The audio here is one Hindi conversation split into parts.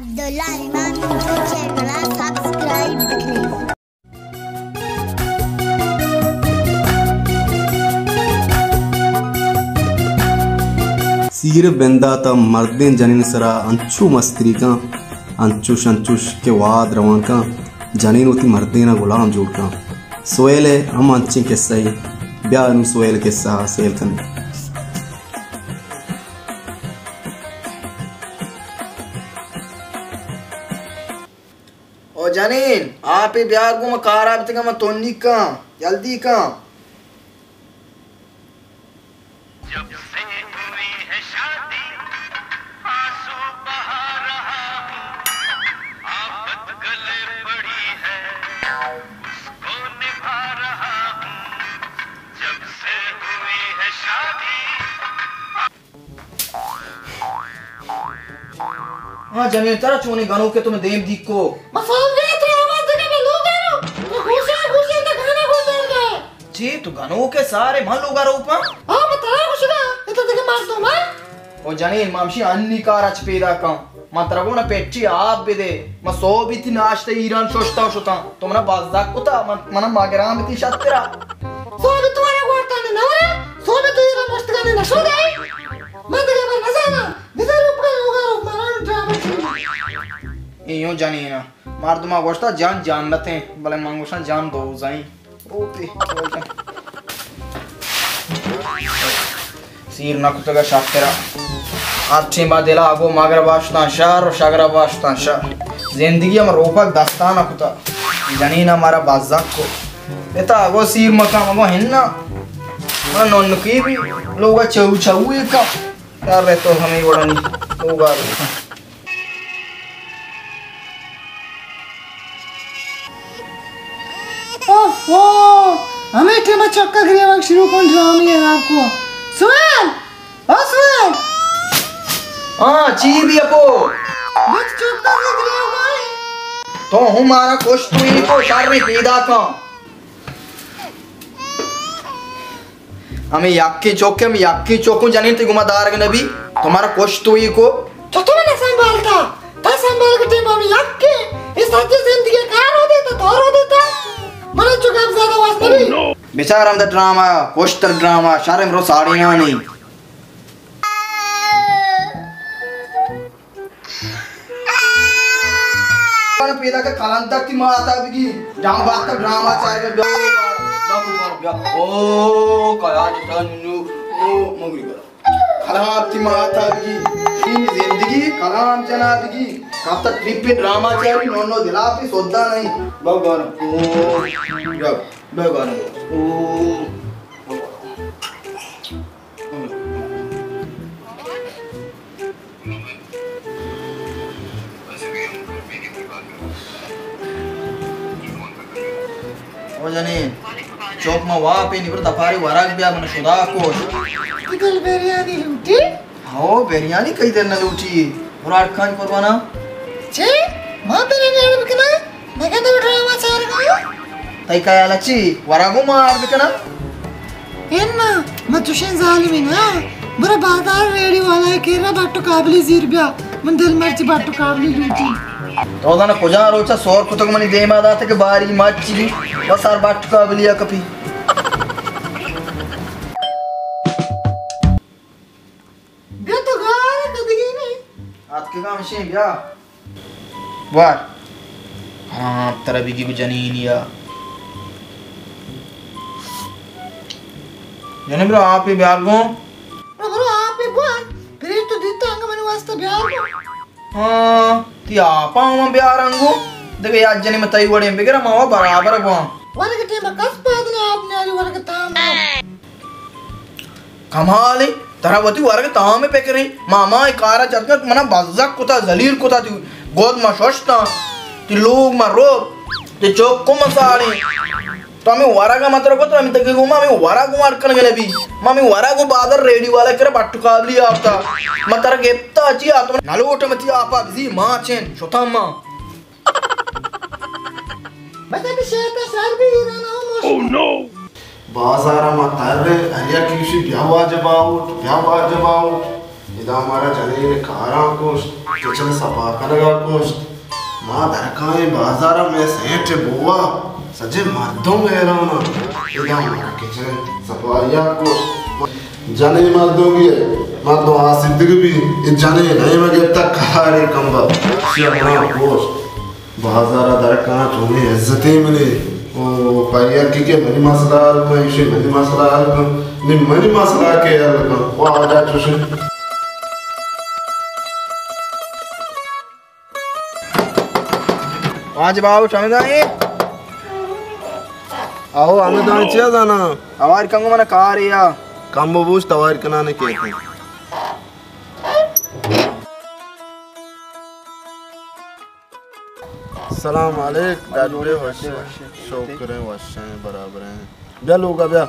Abdullah Imam YouTube channel subscribe please. सीर बेंदा मर्दें जनिन सरा अंचू मस्त्री का अंचुश अंचुश के वाद रवान का जनिन उती मर्दे ना गुलाम जोड़ का सोएले हम अंची के सही ब्याह नु सोएल के सा सेल कने ओ जनीन आप ही ब्याह को मकारा बितगा म तोन्नी का जल्दी का जब से हुई है शादी आंसू बहा रहा हूँ आफत गले पड़ी है उसको निभा रहा हूँ जब से हुई है शादी। हाँ जनीन तेरा चोनी गानों के तुम्हें देव दी को जी तू गानों के सारे मान लोगा रूपा ओ जनीन मामशी अन्नी कारच पैदा का मात्रगुण पेच्ची आप बिदे म सो बिति नाश्ते ईरान शोष्टा शुता तुमना बाज़ाक कुता मन मागराम बिति शत्रा सो भी तुम्हारे गोरता ने नवरे सो भी तू ईरान मस्त गाने नशो दे मन दे पर नजाना दिदे रूप का होगा रूप मारन ड्रामा ए यूं जनीन मार दुमा गोश्ता जान जान लते भले मांगोशा जान दो जाई ओपे सीर नकुतगा शात्रा अच्छी बादेला आगो मागर बाश्ता शार शागरा बाश्ता शार जिंदगी हम रोपक दस्ताना कुता जनीन हमारा बाज़ाक को बेटा आगो सीर मकाम आगो हिन्ना मन नॉन की भी लोगा चौ चौ का यार रे तो हमें बड़ा नहीं लोगा ओहो हमें के मैं चक्का ग्रेवा शुरू कौन ड्रामे है आपको सुन ओ सुन हाँ ची भी अपो बच चक्का ग्रेवा तो हमारा कुछ तो ही को शारी पैदा का हमें याक्की चौक जाने ते गुमादार के नबी तुम्हारा कुछ तो ही को तो तुम्हें संभालता ता संभाल के टीम हम याक्की इस सच्ची जिंदगी कार हो देता तो हो देता मने चुका अब ज्यादा वास नहीं बेचारा हम द ड्रामा कुछ तर ड्रामा शारे मरो साड़ी ना नहीं पैदा के खलन तक की माता बिगी जाम बात का ड्रामा चाहे ओ कया जनु ओ मगरी करा खराब की माता बिगी इन जिंदगी कलाम जना बिगी कब तक ट्रिप पे ड्रामा चाहे नो दिला पे सोदा नहीं भगवान ओ भगवान ओ ओ जनीन चौक में वहाँ पे निबर दफारी वराग बिया मन शुदा को निकल बिरयानी लूटी हाँ बिरयानी कई देर न लूटी और आठ खान परवाना छे मां बिरयानी बिकना मैं कहता ड्रामा चार का तई काय आलाची वरागो मार बिकना इन्ना मैं तुशन जालिमिना बरा बाजार रेडी वाला केरा बाटो काबली जीर बिया मन दिल मर्ची बाटो काबली लूटी तो दाना कुजा रोचा सौर कुतक मनी दे मादा थे के बारी माची बस आर बाट का बलिया कपी बिया तो गार कदगी नहीं आज के काम से बिया वार हाँ तेरा बिगी को जनीन या जने ब्रो आप ही बियार गो ब्रो आप ही बुआ फिर तो देता अंग मने वास्ते बिया हाँ ती आपा हम बियार अंगो देखे आज जने में तई वड़े बिगरा मावा बराबर गो वाले के टेम कस पादने आपने आज वाले के ताम कमाली तरावती वारके ताम में पेक रही मामा इकारा चटकर मना बाज़ाक कुता जलील कुता ती गोद मा शोष्टा ती लोग मा रो ती चौक को मसाड़ी तो हमें वारागा मात्र को तो हमें तक घुमा हमें वारागो मार करने गए भी मामी वारागो बादर रेडी वाला करे बाटू काबली आपता मात्र गेप्ता अच्छी आ तो नालो ओटे मती आपा बिजी माँ चेन शोता माँ बता भी शेता सार भी इराना हो Oh no! बाजारा मातारे हरिया किसी ब्यावा जबाओ इदा हमारा जने ने कारा कोस्ट किचन सफा करगा कोस्ट मां दरकाए बाजार में सेठ बुआ सजे मर्दों में रहना इदा हमारा किचन सफाया कोस्ट जने मर्दों की मर्दों आसिद्दग भी इस जने नहीं मगे तक खारे कंबा शिया कोस्ट बाजार दरका चोने इज्जत मिले ओ परिया की मनी मसला को इशे मनी मसला को नि मनी मसला के यार को वो आजा चुसे आज बाबू चमेदानी आओ हमें तो चाहिए जाना हमारी कंगो मना कारिया कम बबूज तवार कनाने के थे सलाम अलैकुम डाडूरे वशे शुक्र वशे बराबर हैं ब्या लोग ब्या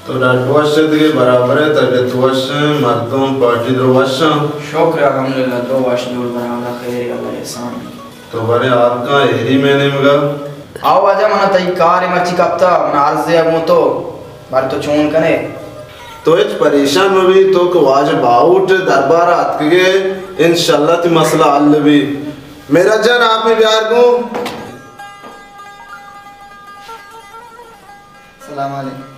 तो डाडूवशे के बराबर है तबीयत वशे मर्दों पार्टी दो वशे शुक्र अल्हम्दुलिल्लाह दो वाश दूर बनावला खैर अल्लाह एहसान तो बरे आपका एरी मैंने मगा आओ आजा मना तई कार मची कप्ता मना अर्ज़े अगो तो बार तो चोन कने तो इस परेशान में भी तो वाज बाउट दरबार आत के इंशाल्लाह ती मसला हल भी मेरा जान आप में प्यार को सलाम अलैकुम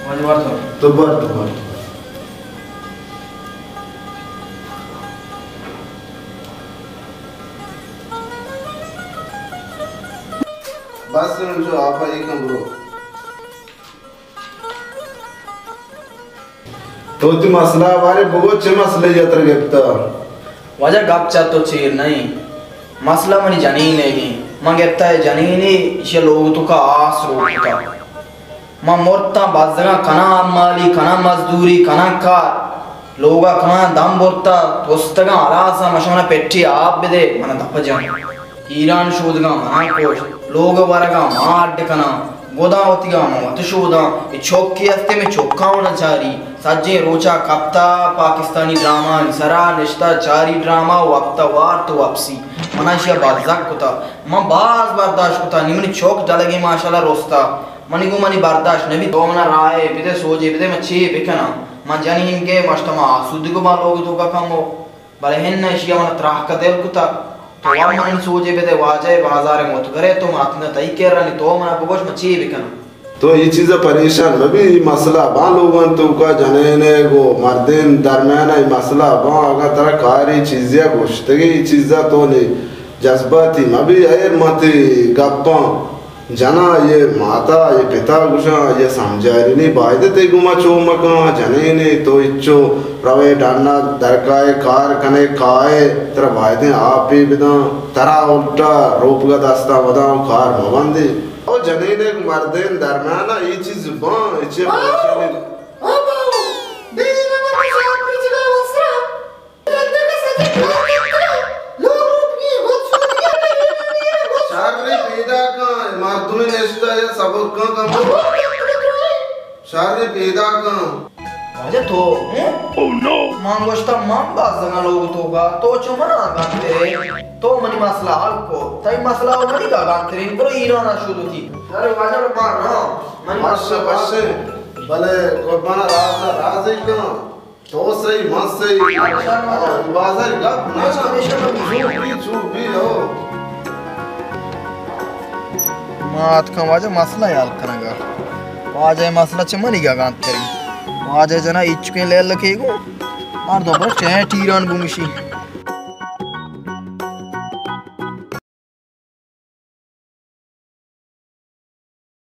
मुझे बात तो बात बस जो आप ही कमरो तो ती मसला हमारे बहुत चे मसले यात्रा गेप्ता वजह गप चा तो चीर नहीं मसला मनी जनीन है नहीं मां कहता है जनीनी ये लोग तो का आस रोकता मां मोरता बाजगा कना अमाली कना मजदूरी कना का लोगा कना दम बोरता तोस्तगा आरासा मशोना पेट्टी आप बेदे मन दप जान ईरान शोधगा मना कोश लोग वरगा मार कना गोदावतीगा मत शोधा ये चौकी हस्ते में चौका होना चारी सज्जे रोचा कप्ता पाकिस्तानी ड्रामा सरा निश्ता चारी ड्रामा वक्ता वार तो वापसी मनाशिया बाज़ाक कुता मां बाज बर्दाश्त कुता निमनी चौक डलगे माशाल्लाह रोस्ता मनी को मनी बर्दाश्त नबी दो मना राय बिदे सोजे बिदे मच्छी बिकना मां जानी इनके मश्तमा सुद्ध को बा लोग तो का कमो भले हिन शिया मन त्राह का दिल कुता तो वाम मन सोजे बिदे वाजे बाजार मोत करे तो मातना तई के रनी तो मना बगोश मच्छी बिकना तो ये चीज़ परेशान भी मसला बा लोगों तो का जने ने गो मर्देन दरमियान ये मसला बा अगर तरह कारी चीज़िया गोश्तगी चीज़ा तो नहीं जज्बाती मभी ऐर मती गप्पा जना ये माता ये पिता गुशा ये समझारी नहीं बायदे ते गुमा चोमका जने ने तो इच्चो रवे डालना दरकाए कार कने काए तेरा बायदे आप भी बिना तरा उल्टा रूप का दास्ता बदाम कार मबंदी और जने ने मर्देन दरमियान ये चीज़ बा इच्चे परेशानी मर्दुने नेस्ता या सबक का कम शादी पैदा का अरे तो ओह नो मांगोस्ता मां बाज़गा लोग तो का तो चुमना गाते तो मनी मसला हल को तई मसला मनी का गाते बरो ईरान शुरू थी अरे वाजा मार ना मनी मस्से मस्से भले कुर्बान राज़ी का तो सही मत सही बाजार गप ना चुपी हो मात का वाजा मसला याल करेगा वाजा मसला चमनी का गांत करी वाजा जना इच के ले लखेगो और दो पर चैट ईरान बुमिशी